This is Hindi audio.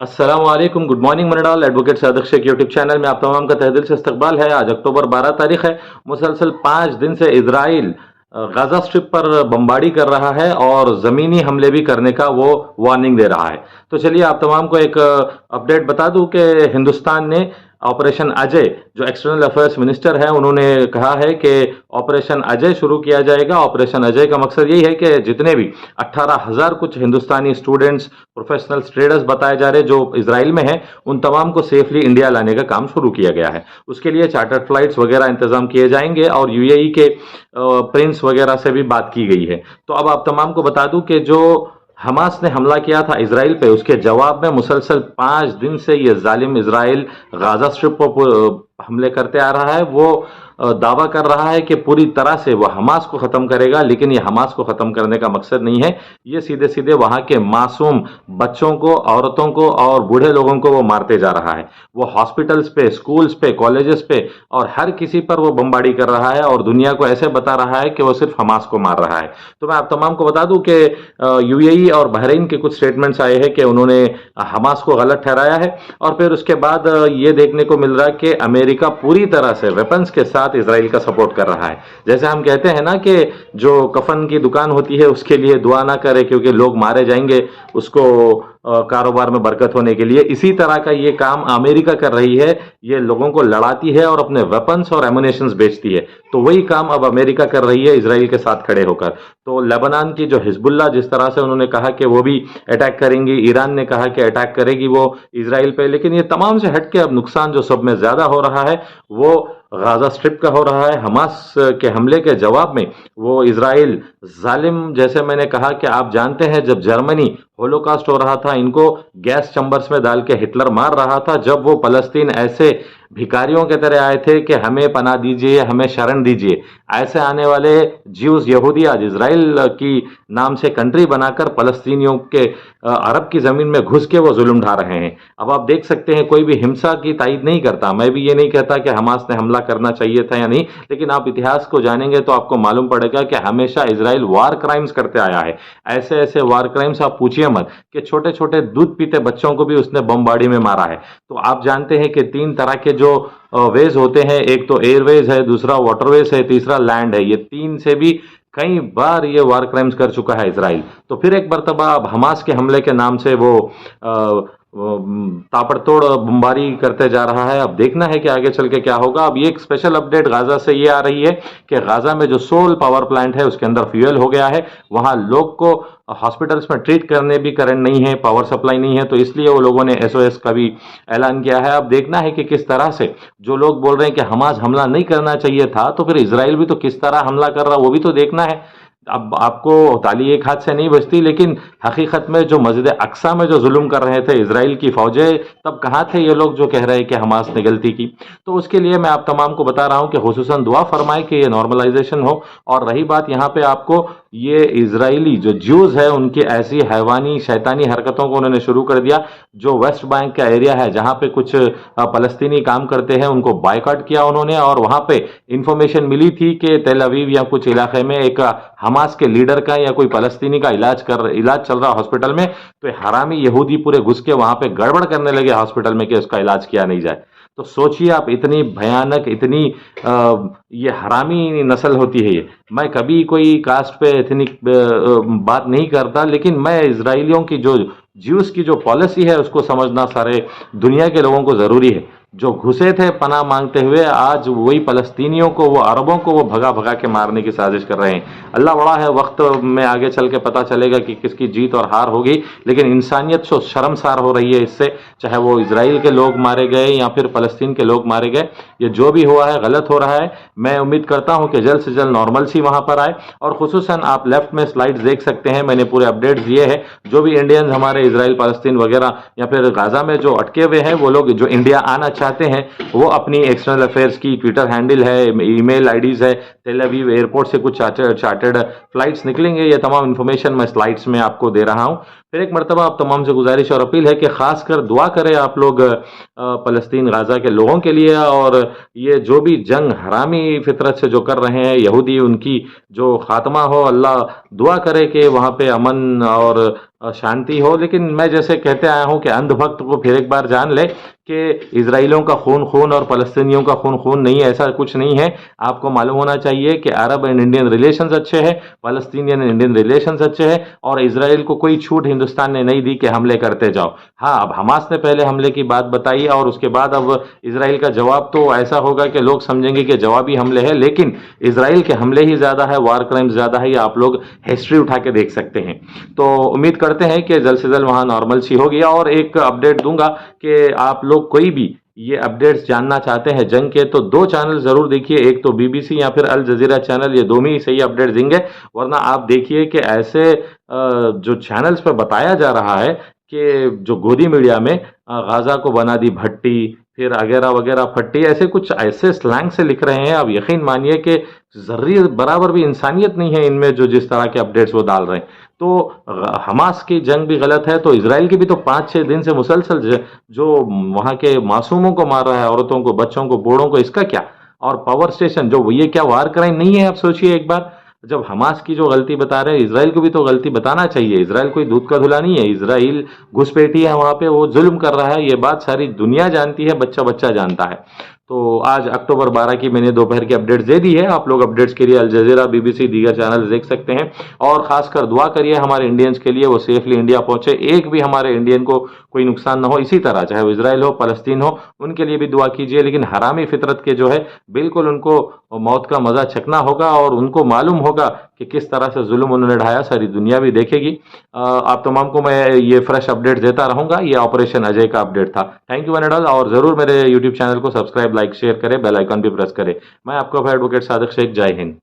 अस्सलाम वालेकुम, गुड मॉर्निंग मनडाल। Advocate Sadiq Shaikh YouTube channel में आप तमाम का तहे दिल से इस्तकबाल है। आज अक्टूबर 12 तारीख है। मुसलसल 5 दिन से इजराइल गाजा स्ट्रिप पर बमबारी कर रहा है और ज़मीनी हमले भी करने का वो वार्निंग दे रहा है। तो चलिए आप तमाम को एक अपडेट बता दूं कि हिंदुस्तान ने ऑपरेशन अजय, जो एक्सटर्नल अफेयर्स मिनिस्टर हैं, उन्होंने कहा है कि ऑपरेशन अजय शुरू किया जाएगा। ऑपरेशन अजय का मकसद यही है कि जितने भी 18,000 कुछ हिंदुस्तानी स्टूडेंट्स, प्रोफेशनल ट्रेडर्स बताए जा रहे जो इसराइल में हैं, उन तमाम को सेफली इंडिया लाने का काम शुरू किया गया है। उसके लिए चार्टर्ड फ्लाइट्स वगैरह इंतजाम किए जाएंगे और यूएई के प्रिंस वगैरह से भी बात की गई है। तो अब आप तमाम को बता दूं कि जो हमास ने हमला किया था इसराइल पे, उसके जवाब में मुसलसल 5 दिन से ये जालिम इसराइल गाजा स्ट्रिप पर हमले करते आ रहा है। वो दावा कर रहा है कि पूरी तरह से वो हमास को ख़त्म करेगा, लेकिन ये हमास को ख़त्म करने का मकसद नहीं है। ये सीधे सीधे वहाँ के मासूम बच्चों को, औरतों को और बूढ़े लोगों को वो मारते जा रहा है। वो हॉस्पिटल्स पे, स्कूल्स पे, कॉलेजेस पे और हर किसी पर वो बमबारी कर रहा है और दुनिया को ऐसे बता रहा है कि वो सिर्फ हमास को मार रहा है। तो मैं आप तमाम को बता दूं कि यूएई और बहरीन के कुछ स्टेटमेंट्स आए हैं कि उन्होंने हमास को गलत ठहराया है। और फिर उसके बाद ये देखने को मिल रहा है कि अमेरिका पूरी तरह से वेपन्स के साथ इसराइल का सपोर्ट कर रहा है। जैसे हम कहते हैं ना कि जो कफन की दुकान होती है उसके लिए दुआ ना करे क्योंकि लोग मारे जाएंगे, उसको कारोबार में बरकत होने के लिए, इसी तरह का ये काम अमेरिका कर रही है। ये लोगों को लड़ाती है और अपने वेपन्स और एमुनेशंस बेचती है। तो वही काम अब अमेरिका कर रही है इसराइल के साथ खड़े होकर। तो लेबनान की जो हिजबुल्लाह, जिस तरह से उन्होंने कहा कि वो भी अटैक करेंगी, ईरान ने कहा कि अटैक करेगी वो इसराइल पे, लेकिन ये तमाम से हटके अब नुकसान जो सब में ज्यादा हो रहा है वो गाजा स्ट्रिप का हो रहा है। हमास के हमले के जवाब में वो इसराइल जालिम, जैसे मैंने कहा कि आप जानते हैं जब जर्मनी होलोकास्ट हो रहा था, इनको गैस चंबर्स में डाल के हिटलर मार रहा था, जब वो फलस्तीन ऐसे भिखारियों के तरह आए थे कि हमें पनाह दीजिए, हमें शरण दीजिए, ऐसे आने वाले ज्यूज, यहूदी आज इसराइल की नाम से कंट्री बनाकर फलस्तीनियों के अरब की जमीन में घुस के वो जुल्म ढा रहे हैं। अब आप देख सकते हैं कोई भी हिंसा की तायद नहीं करता। मैं भी ये नहीं कहता कि हमास ने हमला करना चाहिए था या नहीं, लेकिन आप इतिहास को जानेंगे तो आपको मालूम पड़ेगा कि हमेशा इसराइल वार क्राइम्स करते आया है। ऐसे ऐसे वार क्राइम्स आप पूछिए मत कि छोटे छोटे दूध पीते बच्चों को भी उसने बमबारी में मारा है। तो आप जानते हैं कि 3 तरह के जो वेज होते हैं, एक तो एयरवेज है, दूसरा वाटरवेज है, तीसरा लैंड है। ये 3 से भी कई बार ये वार क्राइम्स कर चुका है इसराइल। तो फिर एक मरतबा अब हमास के हमले के नाम से वो ताबड़तोड़ बमबारी करते जा रहा है। अब देखना है कि आगे चल के क्या होगा। अब ये एक स्पेशल अपडेट गाजा से ये आ रही है कि गाजा में जो सोल पावर प्लांट है उसके अंदर फ्यूल हो गया है। वहां लोग को हॉस्पिटल्स में ट्रीट करने भी करंट नहीं है, पावर सप्लाई नहीं है, तो इसलिए वो लोगों ने एसओएस का भी ऐलान किया है। अब देखना है कि किस तरह से, जो लोग बोल रहे हैं कि हमास हमला नहीं करना चाहिए था, तो फिर इसराइल भी तो किस तरह हमला कर रहा वो भी तो देखना है। अब आपको ताली एक हाथ से नहीं बजती, लेकिन हकीकत में जो मस्जिद अक्सा में जो जुल्म कर रहे थे इसराइल की फौजें, तब कहाँ थे ये लोग जो कह रहे हैं कि हमास ने गलती की। तो उसके लिए मैं आप तमाम को बता रहा हूं कि खुसूसन दुआ फरमाए कि ये नॉर्मलाइजेशन हो। और रही बात यहाँ पे आपको, ये इजरायली जो ज्यूज है उनकी ऐसी हैवानी शैतानी हरकतों को उन्होंने शुरू कर दिया। जो वेस्ट बैंक का एरिया है जहां पे कुछ फलस्तीनी काम करते हैं, उनको बायकॉट किया उन्होंने, और वहां पे इंफॉर्मेशन मिली थी कि तेल अवीव या कुछ इलाके में एक हमास के लीडर का या कोई फलस्तीनी का इलाज चल रहा हॉस्पिटल में, तो हरामी यहूदी पूरे घुस के वहां पे गड़बड़ करने लगे हॉस्पिटल में कि उसका इलाज किया नहीं जाए। तो सोचिए आप, इतनी भयानक, इतनी ये हरामी नस्ल होती है ये। मैं कभी कोई कास्ट पे एथनिक बात नहीं करता, लेकिन मैं इसराइलियों की जो ज्यूस की जो पॉलिसी है उसको समझना सारे दुनिया के लोगों को जरूरी है। जो घुसे थे पनाह मांगते हुए, आज वही फलस्तीनियों को, वो अरबों को वो भगा भगा के मारने की साजिश कर रहे हैं। अल्लाह बड़ा है, वक्त में आगे चल के पता चलेगा कि किसकी जीत और हार होगी, लेकिन इंसानियत तो शर्मसार हो रही है इससे। चाहे वो इसराइल के लोग मारे गए या फिर फलस्तीन के लोग मारे गए, ये जो भी हुआ है गलत हो रहा है। मैं उम्मीद करता हूं कि जल्द से जल्द नॉर्मल सी वहां पर आए। और खुसूसन आप लेफ्ट में स्लाइड्स देख सकते हैं, मैंने पूरे अपडेट्स दिए हैं। जो भी इंडियंस हमारे इसराइल, फलस्तीन वगैरह या फिर गाजा में जो अटके हुए हैं, वो लोग जो इंडिया आना चाहते हैं, वो अपनी एक्सटर्नल अफेयर्स की ट्विटर हैंडल है, ईमेल आईडीज है, तेल अवीव एयरपोर्ट से कुछ चार्टर्ड फ्लाइट्स निकलेंगे। ये तमाम इंफॉर्मेशन मैं स्लाइड्स में आपको दे रहा हूं। फिर एक मरतबा आप तमाम से गुजारिश और अपील है कि खासकर दुआ करें आप लोग फ़लस्तीन गाज़ा के लोगों के लिए, और ये जो भी जंग हरामी फितरत से जो कर रहे हैं यहूदी, उनकी जो खात्मा हो, अल्लाह दुआ करे कि वहाँ पे अमन और शांति हो। लेकिन मैं जैसे कहते आया हूँ कि अंधभक्त को फिर एक बार जान ले कि इजराइलियों का खून खून और फ़लस्तीनियों का खून खून नहीं है, ऐसा कुछ नहीं है। आपको मालूम होना चाहिए कि अरब एंड इंडियन रिलेशंस अच्छे हैं, फ़लस्तीनियन एंड इंडियन रिलेशंस अच्छे हैं, और इजराइल को कोई छूट हिंदुस्तान ने नहीं दी कि हमले करते जाओ। हाँ, अब हमास ने पहले हमले की बात बताई है, और उसके बाद अब इजराइल का जवाब तो ऐसा होगा कि लोग समझेंगे कि जवाबी हमले है, लेकिन इजराइल के हमले ही ज़्यादा है, वार क्राइम्स ज़्यादा है। ये आप लोग हिस्ट्री उठा के देख सकते हैं। तो उम्मीद करते हैं कि जल्द से जल्द वहाँ नॉर्मल सी होगी। और एक अपडेट दूंगा कि आप लोग कोई भी ये अपडेट्स जानना चाहते हैं जंग के, तो दो चैनल जरूर देखिए, एक तो बीबीसी या फिर अल जजीरा चैनल, ये दोनों ही सही अपडेट देंगे। वरना आप देखिए कि ऐसे जो चैनल्स पे बताया जा रहा है कि जो गोदी मीडिया में गाजा को बना दी भट्टी, फिर वगैरह वगैरह फट्टी, ऐसे कुछ ऐसे स्लैंग से लिख रहे हैं, आप यकीन मानिए कि जर्री बराबर भी इंसानियत नहीं है इनमें, जो जिस तरह के अपडेट्स वो डाल रहे हैं। तो हमास की जंग भी गलत है, तो इसराइल की भी तो 5-6 दिन से मुसलसल जो वहां के मासूमों को मार रहा है, औरतों को, बच्चों को, बूढ़ों को, इसका क्या? और पावर स्टेशन जो, ये क्या वार क्राइम नहीं है? आप सोचिए एक बार, जब हमास की जो गलती बता रहे हैं, इसराइल को भी तो गलती बताना चाहिए। इसराइल कोई दूध का धुला नहीं है, इसराइल घुसपैठी है, वहां पे वो जुल्म कर रहा है, ये बात सारी दुनिया जानती है, बच्चा बच्चा जानता है। तो आज अक्टूबर 12 की मैंने दोपहर की अपडेट्स दे दी है। आप लोग अपडेट्स के लिए अल जजीरा, बीबीसी, दीगर चैनल देख सकते हैं। और खासकर दुआ करिए हमारे इंडियंस के लिए, वो सेफली इंडिया पहुंचे, एक भी हमारे इंडियन को कोई नुकसान ना हो। इसी तरह चाहे वो इसराइल हो, फलस्तीन हो, उनके लिए भी दुआ कीजिए। लेकिन हरामी फितरत के जो है, बिल्कुल उनको मौत का मजा चखना होगा, और उनको मालूम होगा कि किस तरह से जुल्म उन्होंने ढाया, सारी दुनिया भी देखेगी। आप तमाम को मैं ये फ्रेश अपडेट देता रहूंगा। ये ऑपरेशन अजय का अपडेट था। Thank you one and all, और जरूर मेरे यूट्यूब चैनल को सब्सक्राइब, लाइक, शेयर करें, बेल आइकन भी प्रेस करें। मैं आपका एडवोकेट सादिक शेख। जय हिंद।